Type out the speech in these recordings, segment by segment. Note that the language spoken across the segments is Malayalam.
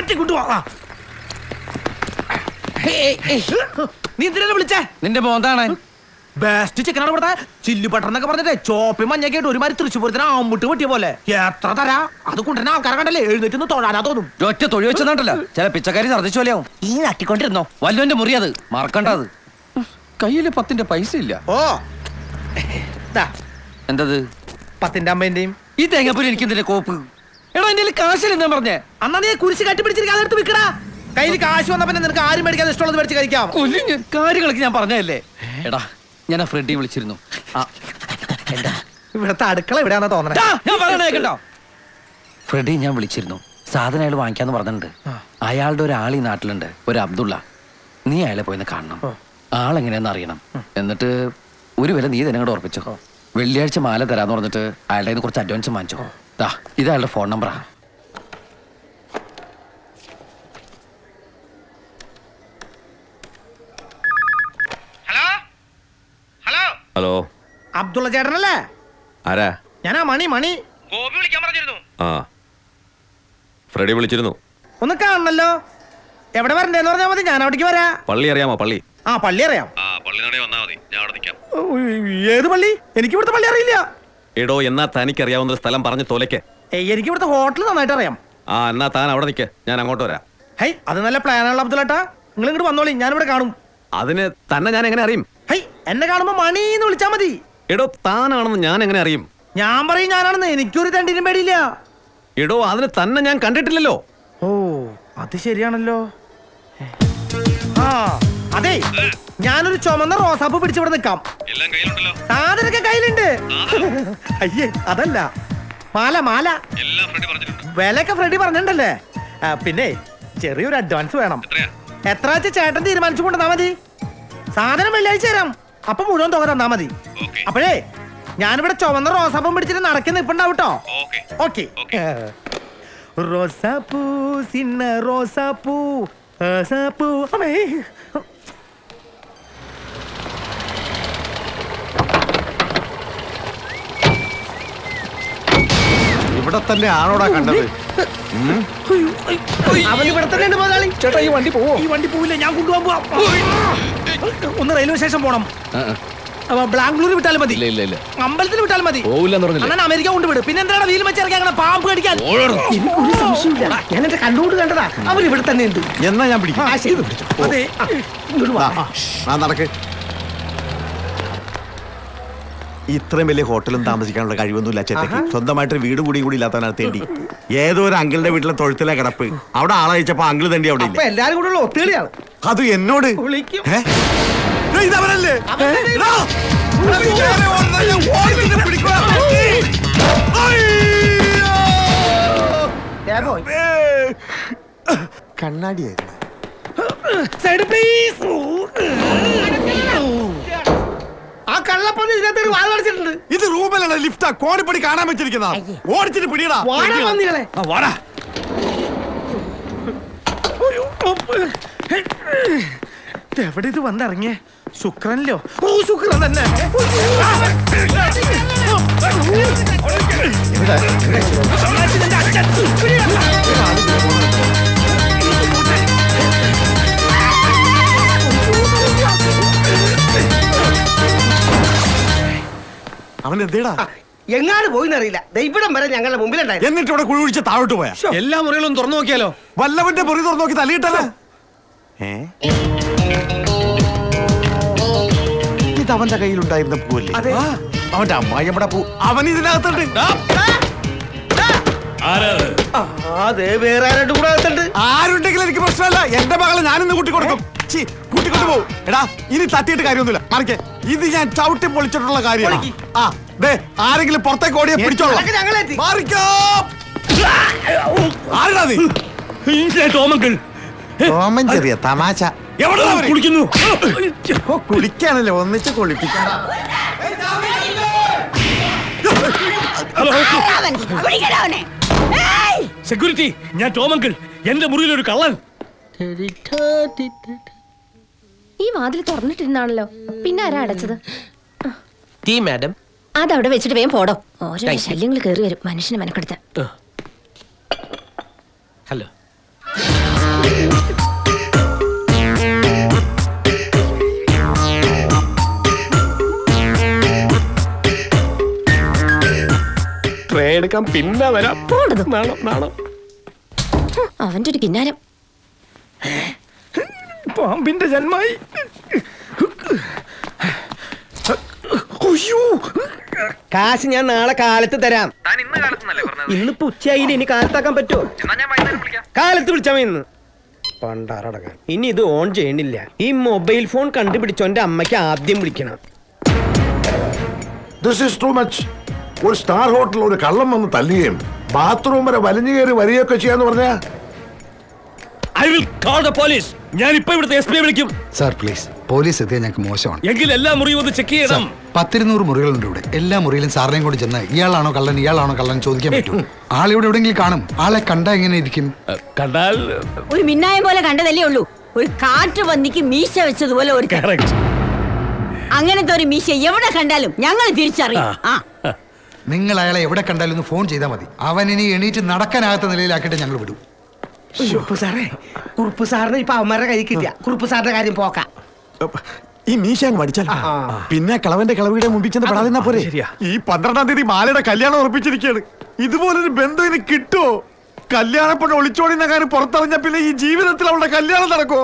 മാറ്റിക്കൊണ്ടുപോവാ. നീ എന്തിനാ വിളിച്ചേ? നിന്റെ മോന്താണ് ബെസ്റ്റ് ചിക്കനാണ് ഇവിടുത്തെ. ചില്ലി ബട്ടർ എന്നൊക്കെ പറഞ്ഞിട്ടേ ചോപ്പി മഞ്ഞൊക്കെ ആയിട്ട് ഒരുമാതിരി തൃശ്ശൂരത്തിന് ആമ്പുട്ട് പറ്റിയ പോലെ. എത്ര തരാ? അത് കൊണ്ടുവരുന്ന ആൾക്കാരെ കണ്ടല്ലേ എഴുന്നേറ്റ് തൊഴാനാ തോന്നും. ഒറ്റ തൊഴി വെച്ചതല്ലോ ചില പിച്ചക്കാരി ഛർദ്ദിച്ചു പോലെയാവും. ഈ നട്ടിക്കൊണ്ടിരുന്നോ? വല്ലോന്റെ മുറി അത് മറക്കണ്ടത്. കയ്യില് 10 പൈസ ഇല്ല. ഓ എന്തത്? 10 അമ്മേന്റെയും ഈ തേങ്ങാപ്പൂരി എനിക്ക് എന്തിന്റെ കോപ്പ്? എടാ എന്റെ കാശിൽ എന്താ പറഞ്ഞേ? അന്നാ നീ കുരിശ് കട്ടിപ്പിടിച്ചിരിക്കാതെ എടുത്ത് വിൽക്കടാ. കയ്യിൽ കാശ് വന്നപ്പോ നിനക്ക് ആരും മേടിക്കാതെ ഇഷ്ടമുള്ളത് മേടിച്ച് കഴിക്കാം. കാര്യങ്ങളൊക്കെ ഞാൻ പറഞ്ഞതല്ലേ. എടാ ഞാൻ ആ ഫ്രെഡി വിളിച്ചിരുന്നു. ഇവിടത്തെ അടുക്കള എവിടെയാണെന്ന് തോന്നണേ. ഞാൻ പറയണേ കേട്ടോ. ഫ്രെഡി ഞാൻ വിളിച്ചിരുന്നു. സാധനം അയാൾ വാങ്ങിക്കാന്ന് പറഞ്ഞിട്ടുണ്ട്. അയാളുടെ ഒരാൾ ഈ നാട്ടിലുണ്ട്, ഒരു അബ്ദുള്ള. നീ അയാളെ പോയിന്ന് കാണണം. ആളെങ്ങനെയാന്ന് അറിയണം. എന്നിട്ട് ഒരു വില നീ തന്നെ കൂടെ ഉറപ്പിച്ചോ. വെള്ളിയാഴ്ച മാല തരാന്ന് പറഞ്ഞിട്ട് അയാളുടെ കയ്യിൽ കുറച്ച് അഡ്വാൻസ് വാങ്ങിച്ചോ. ഇത് അയാളുടെ ഫോൺ നമ്പറാ. ഹലോ, അബ്ദുള്ള ചേട്ടനല്ലേ? ആരാ? ഞാനാ മണി. ഗോപി വിളിക്കാൻ പറഞ്ഞിരുന്നു. ആ, ഫ്രെഡി വിളിച്ചിരുന്നു. ഒന്ന് കാണണല്ലോ. എവിടെ വരണ്ടേന്ന് പറഞ്ഞാൽ മതി, ഞാൻ അവിടേക്ക് വരാ. പള്ളി അറിയാമോ? പള്ളി. ആ, പള്ളി അറിയാം. ഏത് പള്ളി? എനിക്ക് ഇവിടുത്തെ പള്ളി അറിയില്ല. എടോ, എന്നാ തനിക്ക് അറിയാവുന്ന സ്ഥലം പറഞ്ഞു തോലയ്ക്ക്. എനിക്ക് ഇവിടുത്തെ ഹോട്ടൽ നന്നായിട്ട് അറിയാം. ആ, എന്നാ താൻ അവിടെ നിൽക്ക്, ഞാൻ അങ്ങോട്ട് വരാം. ഹൈ, അത് നല്ല പ്ലാനാണല്ലോ അബ്ദുള്ളേട്ടാ. നിങ്ങൾ ഇങ്ങോട്ട് വന്നോളി, ഞാനിവിടെ കാണും. അതിന് തന്നെ ഞാൻ എങ്ങനെ അറിയും? ഹൈ, എന്നെ കാണുമ്പോ മണീന്ന് വിളിച്ചാ മതി. എടോ, താനാണെന്ന് ഞാൻ എങ്ങനെ അറിയും? ഞാൻ പറയും ഞാനാണെന്ന്. എനിക്കൊരു തണ്ടിനും പേടിയില്ല. എടോ, അതിന് തന്നെ ഞാൻ കണ്ടിട്ടില്ലല്ലോ. ഓ, അത് ശരിയാണല്ലോ. ആ, അതെ, ഞാനൊരു ചുമന്ന റോസാപ്പ് പിടിച്ചിവിടെ നിൽക്കാം. സാധനൊക്കെ കയ്യിലുണ്ട്. അയ്യേ, അതല്ല, മാല. വിലയൊക്കെ ഫ്രെഡി പറഞ്ഞിട്ടുണ്ടല്ലേ. പിന്നെ ചെറിയൊരു അഡ്വാൻസ് വേണം. എത്ര വെച്ച് ചേട്ടൻ തീരുമാനിച്ചു കൊണ്ടുവന്നാ മതി. സാധനം വെള്ളിയാഴ്ച തരാം. അപ്പൊ മുഴുവൻ തുക തന്നാ മതി. അപ്പോഴേ ഞാനിവിടെ ചുവന്ന റോസാപ്പും പിടിച്ചിട്ട് നടക്കി നിൽപ്പുണ്ടാവട്ടോ. ഓക്കെ. റോസാപ്പൂ, സിന്ന റോസാപ്പൂ, റോസാപ്പൂ. അമ്മേ, ഇവിടെ തന്നെ ആണോടാ കണ്ടത്? അവൻ ഇവിടെ തന്നെ ഉണ്ട് മുതലാളി. ചേട്ടാ, ഈ വണ്ടി പോവോ? ഈ വണ്ടി പോവില്ല, ഞാൻ കൊണ്ടുപോകാൻ പോവാം. ഒന്ന് റെയിൽവേ സ്റ്റേഷൻ പോണം. ബാംഗ്ലൂർ വിട്ടാലും മതി. അമ്പലത്തിൽ വിട്ടാലും മതി. അങ്ങനെ അമേരിക്ക കൊണ്ടുവിടും. പിന്നെ എന്താണ് വീൽ വെച്ചിറക്കി അങ്ങനെ പാമ്പ് കടിക്കാൻ? എനിക്കൊരു സംശയമില്ല. ഞാൻ എന്റെ കണ്ടുകൊണ്ട് കണ്ടതാ. അവൻ ഇവിടെ തന്നെ ഉണ്ട്. എന്നാ ഞാൻ പിടിക്കും. അതെ, നടക്ക്. ഇത്രയും വലിയ ഹോട്ടലും താമസിക്കാനുള്ള കഴിവൊന്നുമില്ല ചേട്ടക്ക്. സ്വന്തമായിട്ടൊരു വീട് കൂടി ഇല്ലാത്തവനാണ് തേണ്ടി. ഏതോ ഒരു അങ്കിളിന്റെ വീട്ടിലെ തൊഴുത്തിലെ കിടപ്പ്. അവിടെ ആളയച്ചപ്പോ അങ്കിള് തേണ്ടി അവിടെ ഇല്ല. എല്ലാരും കൂടെ ഉള്ള ഒത്തുകളിയാണ്. അത് എന്നോട് ഇതവനല്ലേ? കണ്ണാടിയായിരുന്നു. Side please. ആ കള്ളപ്പന്നി ഇതിനകത്ത് വാഴ അടച്ചിട്ടുണ്ട്. ഇത് റൂമിലാണ്, ലിഫ്റ്റാ. കോണിപ്പടി കാണാൻ വെച്ചിരിക്കുന്ന. ഓടിച്ചിട്ട് പിടിയടാ. വാടാ. എവിടെ ഇത് വന്നിറങ്ങിയേ? ശുക്രനിലോ? ഓ, ശുക്രൻ തന്നെ. അവൻ എന്തേടാ? എങ്ങാട് പോയിന്നറിയില്ല. ഇവിടം വരെ ഞങ്ങളുടെ മുമ്പിലുണ്ടായിരുന്നു. എന്നിട്ട് ഇവിടെ കുഴി ഒഴിച്ച് താഴോട്ട് പോയാ? എല്ലാ മുറികളും തുറന്നു നോക്കിയാലോ? വല്ലവന്റെ മുറി തുറന്നു നോക്കി തലയിട്ടല്ലേ? ഇത് അവന്റെ കയ്യിലുണ്ടായിരുന്ന പൂവല്ലേ? അവന്റെ അമ്മായിയമ്മടെ പൂ. അവൻ ഇതിനകത്തുണ്ട്. ആരുണ്ടെങ്കിലും എനിക്ക് പ്രശ്നമല്ല. എന്റെ മകളെ ഞാനിന്ന് കൂട്ടിക്കൊടുക്കും. കൂട്ടിക്കൊണ്ടു പോകും. എടാ, ഇനി തട്ടിയിട്ട് കാര്യമൊന്നുമില്ല. മറിക്കേ, ഇത് ഞാൻ ചവിട്ടി പൊളിച്ചിട്ടുള്ള കാര്യമാണ്. ആ, ദേ, ആരെങ്കിലും പുറത്തേക്ക് ഓടിയെ പിടിച്ചോളാം. ആരാ നീ? ടോമൻ ചെറിയ തമാശ. കുളിക്കുന്നു. കുളിക്കാണല്ലോ, ഒന്നിച്ച് കുളിപ്പിക്കാൻ. സെക്യൂരിറ്റി, ഞാൻ ടോമങ്കിൾ. എന്റെ മുറിയിൽ ഒരു കള്ളൻ. ഈ വാതിൽ തുറന്നിട്ടിരുന്നാണല്ലോ, പിന്നെ ആരാ അടച്ചത്? മാഡം, അതവിടെ വെച്ചിട്ട് വേഗം പോടോ. ഓരോ ശല്യങ്ങൾ കയറി വരും മനുഷ്യനെ മെനക്കെടുത്താൻ. ഹലോ. എടുക്കാൻ പിന്നെ വരാം. പോണ്ടത്. നാണം നാണം. അവന്റെ ഒരു കിന്നാരം. പാമ്പിന്റെ ജന്മായി. കാശ് ഞാൻ നാളെ കാലത്ത് തരാം. ഇന്നിപ്പോ ഉച്ചയായില്ല, ഇനി കാലത്താക്കാൻ പറ്റുമോ? കാലത്ത് വിളിച്ചാ മതി ഇന്ന്. പണ്ടാറടക്കാൻ ഇനി ഇത് ഓൺ ചെയ്യണില്ല. ഈ മൊബൈൽ ഫോൺ കണ്ടുപിടിച്ചോന്റെ അമ്മയ്ക്ക് ആദ്യം വിളിക്കണം. This is too much. ഒരു സ്റ്റാർ ഹോട്ടലിൽ ഒരു കള്ളം വന്ന് തല്ലുകയും ബാത്റൂം വരെ വലിഞ്ഞു കയറി വരികയൊക്കെ ചെയ്യാന്ന് പറഞ്ഞാ I will call the police. ഞാൻ ഇപ്പൊ ഇവിടുത്തെ SP വിളിക്കും. സാർ പ്ലീസ്, പോലീസ് എത്തിയാൽ ഞങ്ങൾക്ക് മോശമാണ്. എങ്കിൽ എല്ലാ മുറിയും ഒന്ന് ചെക്ക് ചെയ്യണം. 10-200 മുറികളുണ്ട് ഇവിടെ. എല്ലാ മുറിയിലും സാറിനെയും കൂടി ചെന്ന് ഇയാളാണോ കള്ളൻ ചോദിക്കാൻ പറ്റും. ആളിവിടെ എവിടെയെങ്കിലും കാണും. ആളെ കണ്ടാ എങ്ങനെ ഇരിക്കും? കണ്ടാൽ ഒരു മിന്നായം പോലെ കണ്ടതല്ലേ ഉള്ളൂ. ഒരു കാറ്റു പന്നിക്ക് മീശ വെച്ചതുപോലെ ഒരു correct. അങ്ങനത്തെ ഒരു മീശ എവിടെ കണ്ടാലും ഞങ്ങൾ തിരിച്ചറിയും. ആ നിങ്ങൾ അയാളെ എവിടെ കണ്ടാലും ഒന്ന് ഫോൺ ചെയ്താൽ മതി. അവൻ ഇനി എണീറ്റ് നടക്കാനാകാത്ത നിലയിലാക്കിയിട്ട് ഞങ്ങൾ വിടും. കുറുപ്പ് സാറേ, കുറുപ്പ് സാറിന് ഇപ്പൊ അവന്മാരുടെ കൈ കിട്ടിയ കുറുപ്പ് സാറിന്റെ കാര്യം പോക്കാം. ഈ മീശ അങ്ങ് മടിച്ചാൽ പിന്നെ കളവന്റെ കളവിയുടെ മുമ്പിൽ ചെന്ന് പെടാതിരുന്നാ പോരെ. ഈ 12-ാം തീയതി മാലയുടെ കല്യാണം ഉറപ്പിച്ചിരിക്കുകയാണ്. ഇതുപോലൊരു ബന്ധം ഇനി കിട്ടുമോ? കല്യാണപ്പെട്ട് ഒളിച്ചോടിന കാര്യം പുറത്തറിഞ്ഞ പിന്നെ ഈ ജീവിതത്തിൽ അവളുടെ കല്യാണം നടക്കോ?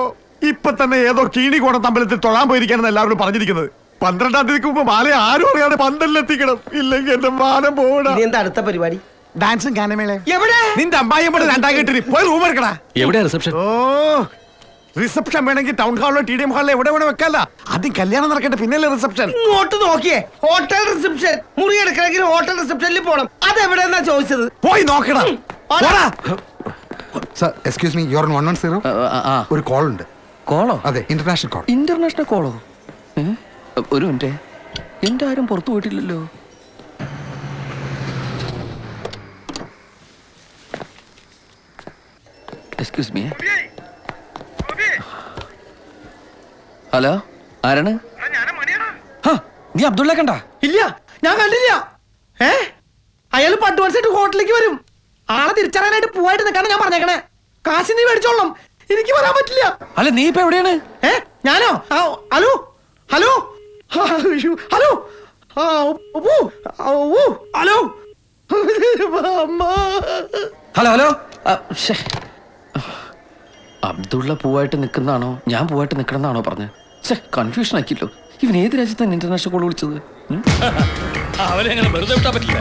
ഇപ്പൊ തന്നെ ഏതോ കീണിക്കോണം തമ്പലത്തിൽ തൊഴാൻ പോയിരിക്കാണെന്ന് എല്ലാവരും പറഞ്ഞിരിക്കുന്നത്. 12-ാം തീയതിക്ക് മുമ്പ് മാല ആരും അറിയാതെ പന്തലിലെത്തിക്കണം. ഇല്ലെങ്കിൽ എന്റെ മാനം പോകണം. ഇനി എന്താ അടുത്ത പരിപാടി? ഡാൻസും ഗാനമേള. എവിടെ? നിന്റെ അമ്മായിയമ്മയുടെ 2-ാം കെട്ടിന് പോയി റൂം എടുക്കടാ. എവിടെയാ റിസപ്ഷൻ? ഓ, റിസപ്ഷൻ വേണമെങ്കിൽ ടൗൺ ഹാളിലോ TDM ഹാളിലോ എവിടെ വേണം വെക്കല്ല. ആദ്യം കല്യാണം നടക്കട്ടെ, പിന്നല്ലേ റിസപ്ഷൻ. ഇങ്ങോട്ട് നോക്കിയേ, ഹോട്ടൽ റിസപ്ഷൻ. മുറി എടുക്കണമെങ്കിൽ ഹോട്ടൽ റിസപ്ഷനിൽ പോണം. അതെവിടെന്നാ ചോദിച്ചത്? പോയി നോക്കടാ. പോടാ. Sir excuse me, your 110. ഒരു കോൾ ഉണ്ട്. കോളോ? അതെ, ഇന്റർനാഷണൽ കോൾ. ഇന്റർനാഷണൽ കോളോ? ഒരു മിനിറ്റ്, എന്റെ ആരും പുറത്തു പോയിട്ടില്ലല്ലോ. Excuse me. ഹലോ, ആരാണ്? നീ അബ്ദുള്ള കണ്ട? ഇല്ല, ഞാൻ കണ്ടില്ല. അയാൾ പട്ടുവൻസായിട്ട് ഹോട്ടലിലേക്ക് വരും. ആളെ തിരിച്ചറിയാനായിട്ട് പോവായിട്ട് നിൽക്കാണ് ഞാൻ പറഞ്ഞേക്കണേ. കാശ് നീ മേടിച്ചോളാം, എനിക്ക് വരാൻ പറ്റില്ല. അല്ല, നീ ഇപ്പൊ എവിടെയാണ്? ഞാനോ? Hello hello hello hello hello hello. Abdulla പൂവായിട്ട് നിൽക്കുന്നതാണോ ഞാൻ പൂവായിട്ട് നിൽക്കണമെന്നാണോ പറഞ്ഞത്? കൺഫ്യൂഷൻ ആക്കിയല്ലോ. ഇവൻ ഏത് രാജ്യത്താണ് ഇന്റർനാഷണൽ കോൾ വിളിച്ചത്? അവനെ അങ്ങനെ വെറുതെ വിട്ടാൻ പറ്റില്ല.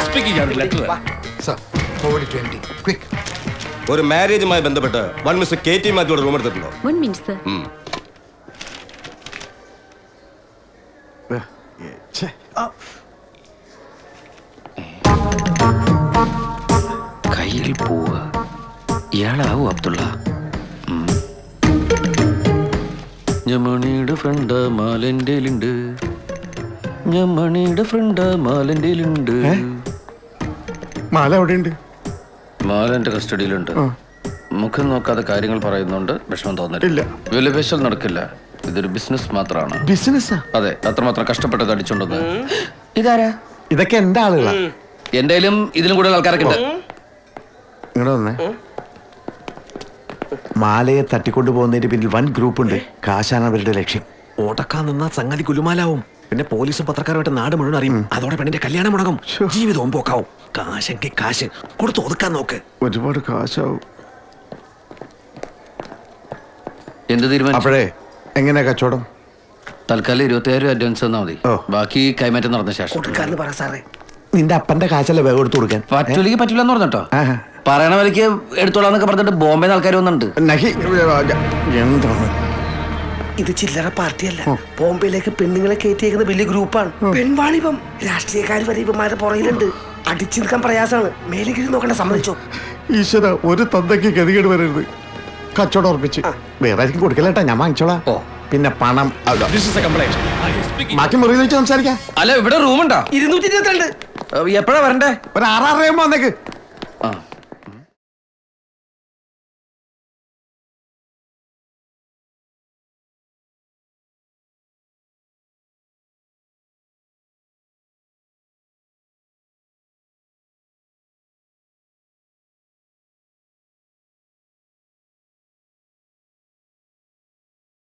SP-ക്ക് ഞാൻ ലെറ്റർ തരാം. Sir forward to MD quick. ഒരു മാരേജുമായി ബന്ധപ്പെട്ട് വൺ മിസ്റ്റർ KT മാത്യുവിടെ റൂം എടുത്തിട്ടുണ്ടോ? 1 minute sir. കയ്യിൽ പൂവ്. ഇയാളാവൂ അബ്ദുള്ള? ഞമണിയുടെ ഫ്രണ്ട് മാലൻ്റെലുണ്ട്. ഞമണിയുടെ ഫ്രണ്ട് മാലൻ്റെലുണ്ട്. മാല എവിടെയുണ്ട്? മാലന്റെ കസ്റ്റഡിയിലുണ്ട്. മുഖം നോക്കാതെ കാര്യങ്ങൾ പറയുന്നുണ്ട്. വിഷമം തോന്നില്ല. വിലപേശൽ നടക്കില്ല. ഇതൊരു ബിസിനസ് മാത്രമാണ്. ബിസിനസ്സാ? അതെ, അത്രമാത്രം കഷ്ടപ്പെട്ടത് അടിച്ചോണ്ടെന്ന്. ഇതാരാ? ഇതൊക്കെ എന്റെ ആളുകളാ. എന്റെ ഇതിലും കൂടുതൽ ആൾക്കാരൊക്കെ ഉണ്ട്. ഇങ്ങോട്ട് വന്നേ. മാലയെ തട്ടിക്കൊണ്ടു പോകുന്നതിന് പിന്നിൽ വൻ ഗ്രൂപ്പ് ഉണ്ട്. കാശാണ് അവരുടെ ലക്ഷ്യം. ഓടക്കാൻ നിന്നാ സംഗതി കുലുമാലാവും. പിന്നെ പോലീസും പത്രക്കാരുമായിട്ട് നാട് മുഴുവൻ അറിയും. അതോടെ പെണ്ണിന്റെ കല്യാണം മുടങ്ങും, ജീവിതവും പോക്കാവും. കാശെങ്കിൽ കാശ് കൊടുത്ത് ഒതുക്കാൻ നോക്ക്. ഒരുപാട് കാശാവും. എന്ത് തീരുമാനം? അപ്പോഴേ എങ്ങനെയാ കച്ചവടം? തൽക്കാലം 25,000 അഡ്വാൻസ് തന്നാ മതി. ബാക്കി കൈമാറ്റം നടന്ന ശേഷം. കൊടുക്കാന്ന് പറ സാറേ. നിന്റെ അപ്പന്റെ കാശല്ലേ വേഗം എടുത്തു കൊടുക്കാൻ? പറ്റൂലെങ്കിൽ പറ്റൂല എന്ന് പറഞ്ഞോ. പറയണ വരയ്ക്ക് എടുത്തോളാന്നൊക്കെ പറഞ്ഞിട്ട് ബോംബെന്ന് ആൾക്കാർ വന്നിട്ടുണ്ട്. എന്താണ് ഇത്? ചില്ലറ പാർട്ടിയല്ല. ബോംബെയിലേക്ക് പെണ്ണുങ്ങളെ കയറ്റിയേക്കുന്ന വലിയ ഗ്രൂപ്പാണ്. പെൺവാണിപം. രാഷ്ട്രീയക്കാർ വരെ ഇവന്മാരുടെ പുറകിലുണ്ട്. അടിച്ചു നിൽക്കാൻ പ്രയാസമാണ്. മേലേക്ക് നോക്കണ്ട, സമ്മതിച്ചോ? ഈശ്വര, ഒരു തന്തയ്ക്ക് ഗതികേട് വരരുത്. കച്ചവടം ഉറപ്പിച്ച് വേറെ ആയിരിക്കും കൊടുക്കലേട്ടാ, ഞാൻ വാങ്ങിച്ചോളാം. പിന്നെ പണം ബാക്കി മുറിയിൽ വെച്ച് സംസാരിക്കാം. അല്ല, ഇവിടെ റൂമുണ്ടോ? 222. എപ്പോഴാ വരണ്ടേ? ഒരു 6:30 വന്നേക്ക്. ആ